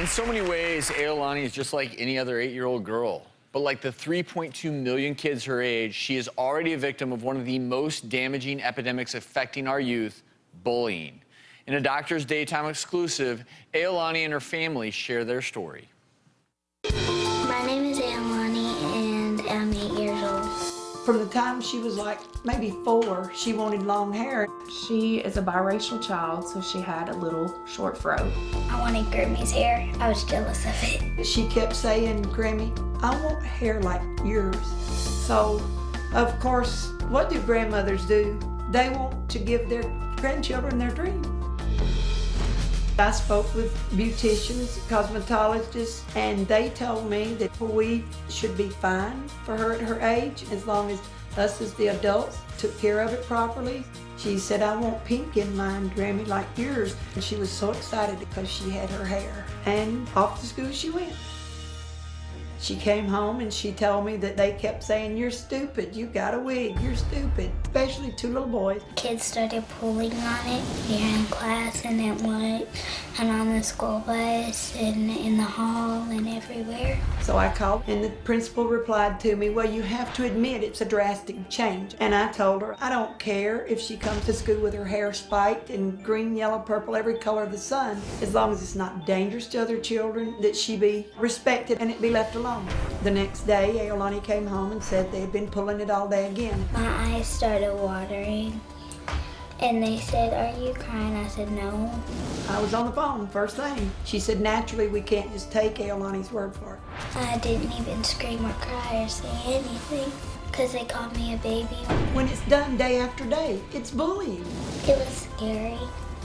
In so many ways, Aiolani is just like any other 8-year-old girl. But like the 3.2 million kids her age, she is already a victim of one of the most damaging epidemics affecting our youth, bullying. In a Doctor's Daytime exclusive, Aiolani and her family share their story. My name is Aiolani, and I'm 8 years old. From the time she was like maybe 4, she wanted long hair. She is a biracial child, so she had a little short fro. I wanted Grammy's hair. I was jealous of it. She kept saying, Grammy, I want hair like yours. So, of course, what do grandmothers do? They want to give their grandchildren their dream. I spoke with beauticians, cosmetologists, and they told me that we should be fine for her at her age as long as us as the adults took care of it properly. She said, I want pink in mine, Grammy, like yours. And she was so excited because she had her hair. And off to school she went. She came home and she told me that they kept saying, you're stupid, you got a wig, you're stupid, especially 2 little boys. Kids started pulling on it here in class and at lunch and on the school bus and in the hall and everywhere. So I called and the principal replied to me, well, you have to admit it's a drastic change. And I told her, I don't care if she comes to school with her hair spiked in green, yellow, purple, every color of the sun, as long as it's not dangerous to other children, that she be respected and it be left alone. The next day, Aiolani came home and said they had been pulling it all day again. My eyes started watering, and they said, are you crying? I said, no. I was on the phone first thing. She said, naturally, we can't just take Aiolani's word for it. I didn't even scream or cry or say anything because they called me a baby. When it's done day after day, it's bullying. It was scary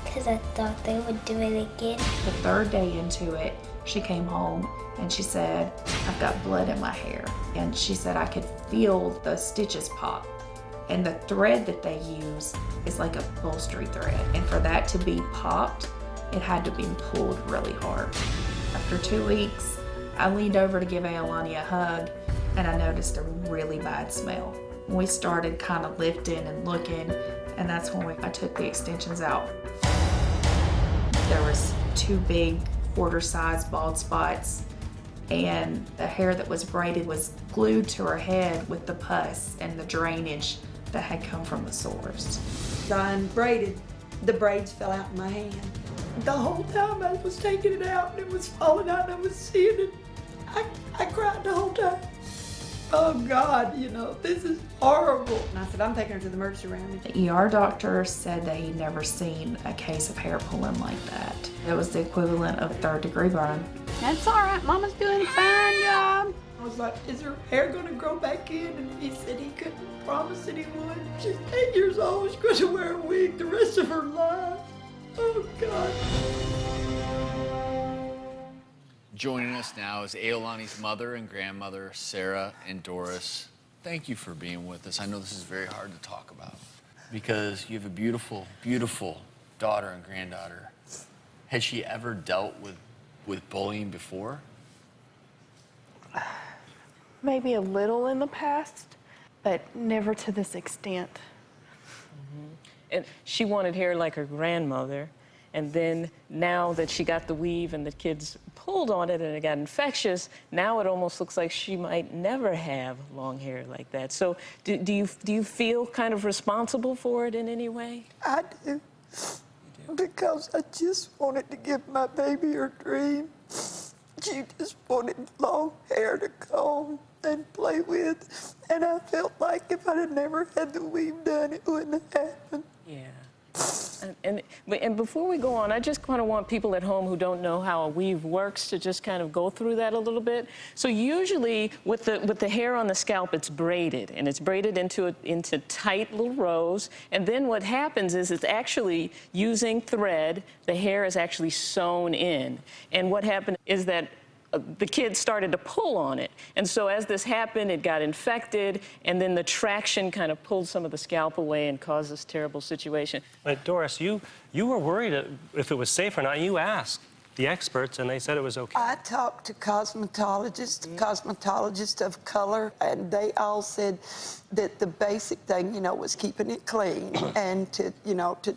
because I thought they would do it again. The 3rd day into it, she came home and she said, I've got blood in my hair. And she said, I could feel the stitches pop. And the thread that they use is like upholstery thread. And for that to be popped, it had to be pulled really hard. After 2 weeks, I leaned over to give Aiolani a hug and I noticed a really bad smell. We started kind of lifting and looking, and that's when I took the extensions out. There was 2 big quarter-sized bald spots, and the hair that was braided was glued to her head with the pus and the drainage that had come from the sores. I unbraided, the braids fell out in my hand. The whole time I was taking it out and it was falling out and I was seeing it. I cried the whole time. Oh God, you know, this is horrible. And I said, I'm taking her to the emergency room. The ER doctor said that he'd never seen a case of hair pulling like that. It was the equivalent of 3rd-degree burn. That's all right, Mama's doing a fine job. I was like, is her hair gonna grow back in? And he said he couldn't promise that he would. She's 8 years old, she's gonna wear a wig the rest of her life. Oh God. Joining us now is Aiolani's mother and grandmother, Sarah and Doris. Thank you for being with us. I know this is very hard to talk about because you have a beautiful, beautiful daughter and granddaughter. Had she ever dealt with bullying before? Maybe a little in the past, but never to this extent. And she wanted hair like her grandmother. And then now that she got the weave and the kids pulled on it and it got infectious, now it almost looks like she might never have long hair like that. So do you feel kind of responsible for it in any way? I do. Because I just wanted to give my baby her dream. She just wanted long hair to comb and play with. And I felt like if I had never had the weave done, it wouldn't have happened. Yeah. And before we go on, I just kind of want people at home who don't know how a weave works to just kind of go through that a little bit. So usually with the hair on the scalp, it's braided, and it's braided into tight little rows. And then what happens is it's actually using thread. The hair is actually sewn in. And what happened is that the kids started to pull on it. And so as this happened, it got infected, and then the traction kind of pulled some of the scalp away and caused this terrible situation. But Doris, you were worried if it was safe or not. You asked the experts, and they said it was okay. I talked to cosmetologists of color, and they all said that the basic thing, you know, was keeping it clean and to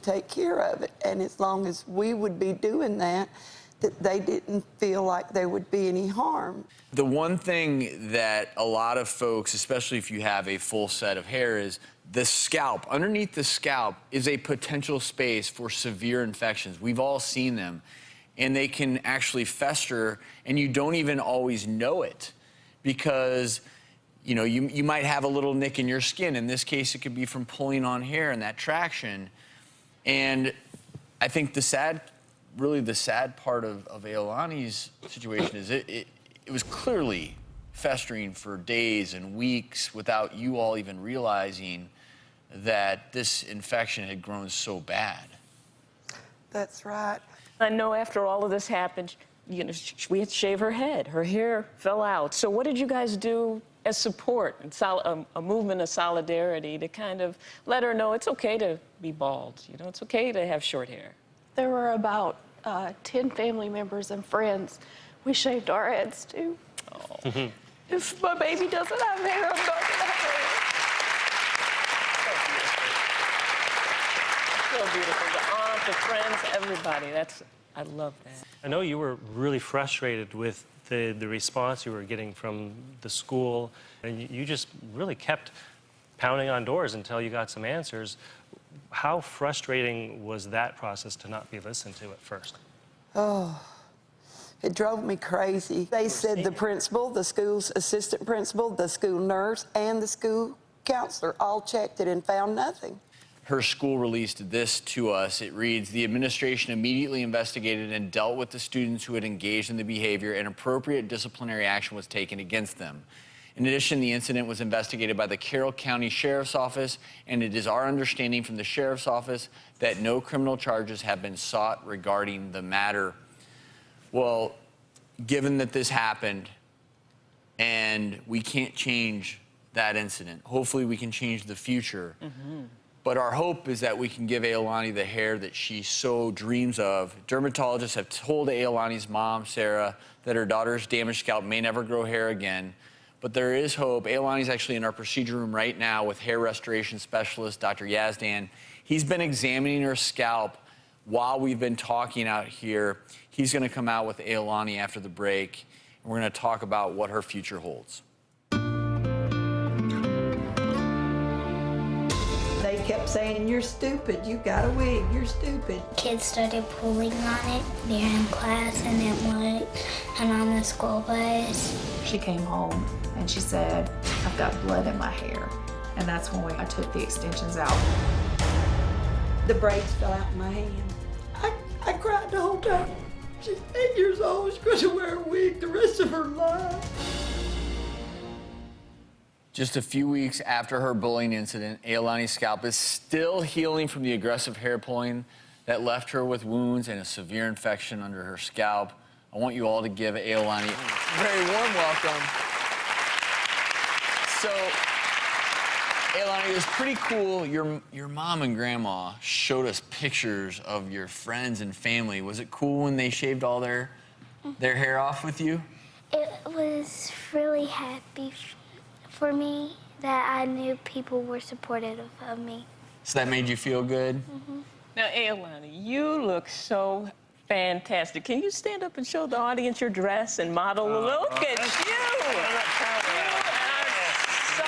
take care of it. And as long as we would be doing that, that they didn't feel like there would be any harm. The one thing that a lot of folks, especially if you have a full set of hair, is the scalp. Underneath the scalp is a potential space for severe infections. We've all seen them. And they can actually fester, and you don't even always know it because, you know, you might have a little nick in your skin. In this case, it could be from pulling on hair and that traction. And I think really the sad part of Aiolani's situation is it was clearly festering for days and weeks without you all even realizing that this infection had grown so bad. That's right. I know after all of this happened, you know, we had to shave her head. Her hair fell out. So what did you guys do as support and a movement of solidarity to kind of let her know it's okay to be bald? You know, it's okay to have short hair. There were about 10 family members and friends. We shaved our heads too. Oh. If my baby doesn't have hair, I'm not gonna have hair. So beautiful. The aunt, the friends, everybody. I love that. I know you were really frustrated with the response you were getting from the school, and you just really kept pounding on doors until you got some answers. How frustrating was that process to not be listened to at first? Oh, it drove me crazy. They said the principal, the school's assistant principal, the school nurse, and the school counselor all checked it and found nothing. Her school released this to us. It reads, the administration immediately investigated and dealt with the students who had engaged in the behavior, and appropriate disciplinary action was taken against them. In addition, the incident was investigated by the Carroll County Sheriff's Office, and it is our understanding from the Sheriff's Office that no criminal charges have been sought regarding the matter. Well, given that this happened, and we can't change that incident, hopefully we can change the future. Mm-hmm. But our hope is that we can give Aiolani the hair that she so dreams of. Dermatologists have told Aiolani's mom, Sarah, that her daughter's damaged scalp may never grow hair again. But there is hope. Aiolani's actually in our procedure room right now with hair restoration specialist, Dr. Yazdan. He's been examining her scalp while we've been talking out here. He's gonna come out with Aiolani after the break, and we're gonna talk about what her future holds. They kept saying, you're stupid, you got a wig, you're stupid. Kids started pulling on it during class and at work and on the school bus. She came home and she said, I've got blood in my hair. And that's when I took the extensions out. The braids fell out in my hand. I cried the whole time. She's 8 years old, she's going to wear a wig the rest of her life. Just a few weeks after her bullying incident, Aiolani's scalp is still healing from the aggressive hair pulling that left her with wounds and a severe infection under her scalp. I want you all to give Aiolani a very warm welcome. So, Aiolani, it was pretty cool. Your mom and grandma showed us pictures of your friends and family. Was it cool when they shaved all their hair off with you? It was really happy for me that I knew people were supportive of me. So that made you feel good? Mm-hmm. Now, Aiolani, you look so fantastic. Can you stand up and show the audience your dress and model? Look at you! You are so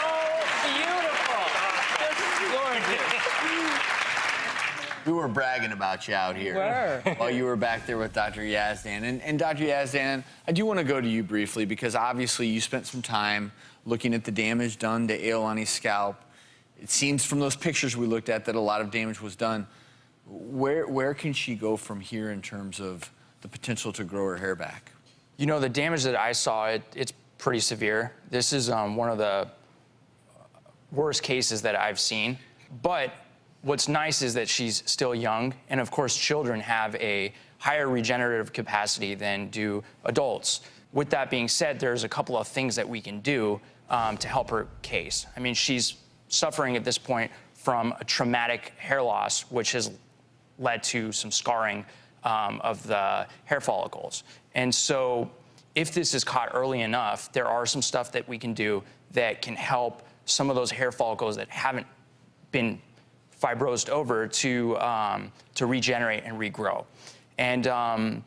beautiful. Just gorgeous. We were bragging about you out here while you were back there with Dr. Yazdan. And Dr. Yazdan, I do want to go to you briefly because obviously you spent some time looking at the damage done to Aiolani's scalp. It seems from those pictures we looked at that a lot of damage was done. Where can she go from here in terms of the potential to grow her hair back? You know, the damage that I saw, it's pretty severe. This is one of the worst cases that I've seen. But what's nice is that she's still young, and of course children have a higher regenerative capacity than do adults. With that being said, there's a couple of things that we can do to help her case. I mean, she's suffering at this point from a traumatic hair loss, which has led to some scarring of the hair follicles. And so if this is caught early enough, there are some stuff that we can do that can help some of those hair follicles that haven't been fibrosed over to regenerate and regrow. And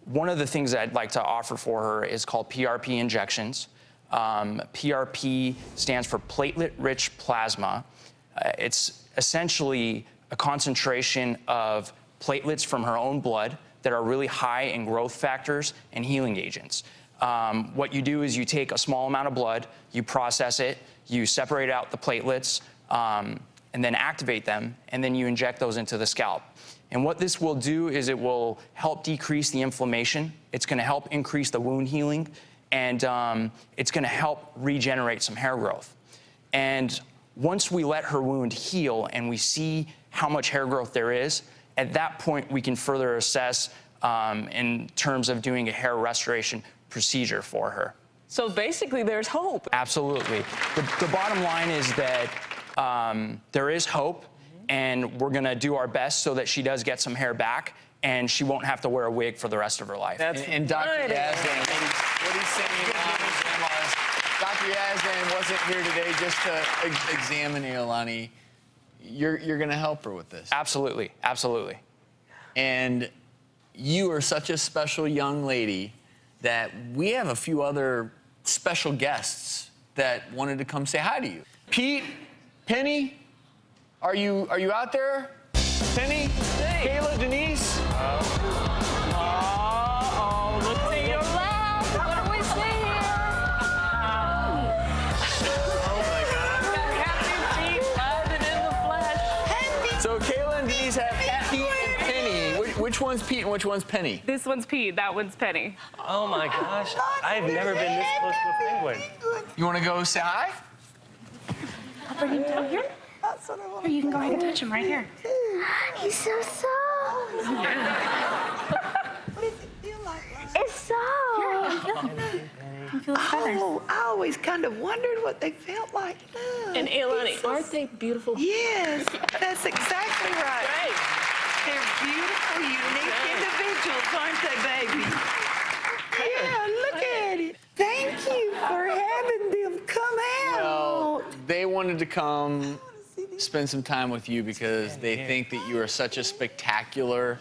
one of the things that I'd like to offer for her is called PRP injections. PRP stands for platelet-rich plasma. It's essentially a concentration of platelets from her own blood that are really high in growth factors and healing agents. What you do is you take a small amount of blood, you process it, you separate out the platelets, and then activate them, and then you inject those into the scalp. And what this will do is it will help decrease the inflammation. It's going to help increase the wound healing, and it's going to help regenerate some hair growth. And once we let her wound heal and we see how much hair growth there is, at that point we can further assess in terms of doing a hair restoration procedure for her. So basically there's hope. Absolutely. The bottom line is that there is hope, and we're going to do our best so that she does get some hair back and she won't have to wear a wig for the rest of her life. And Dr. Yazdan, what he's saying, Dr. Yazdan wasn't here today just to examine Aiolani. You're going to help her with this. Absolutely, absolutely. And you are such a special young lady that we have a few other special guests that wanted to come say hi to you. Pete, Penny, are you out there? Penny, Kayla, Denise. Look to your left. What do we see here? Oh my God. Happy feet, living in the flesh. So Kayla and Denise have Pete and Penny. Which one's Pete and which one's Penny? This one's Pete, that one's Penny. Oh my gosh, I've never been this close to a penguin. You want to go say hi? I'll bring him down here. Or you can go ahead and touch him right here. He's so soft. What does it feel like? It's soft. Feel his feathers. Oh, I always kind of wondered what they felt like. And Aiolani, aren't they beautiful? Yes, that's exactly right. They're beautiful, unique individuals, aren't they, baby? Yeah, look at it. Thank you for having them come out. Well, they wanted to come spend some time with you because they think that you are such a spectacular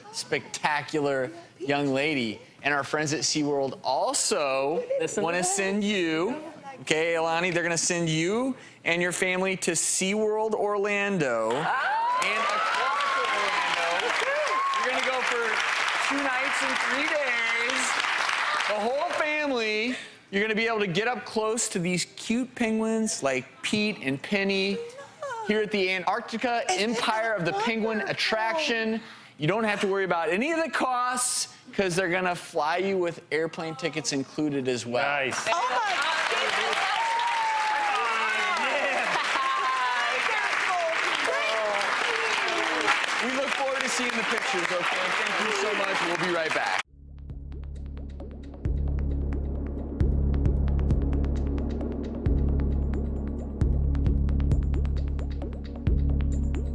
young lady. And our friends at SeaWorld also want to send you, okay, Aiolani, they're going to send you and your family to SeaWorld Orlando and Aquatica Orlando. You're going to go for 2 nights and 3 days. The whole family. You're going to be able to get up close to these cute penguins like Pete and Penny here at the Antarctica Empire of the Penguin attraction. You don't have to worry about any of the costs because they're going to fly you with airplane tickets included as well. Nice. Oh my goodness. We look forward to seeing the pictures, okay? Thank you so much. We'll be right back.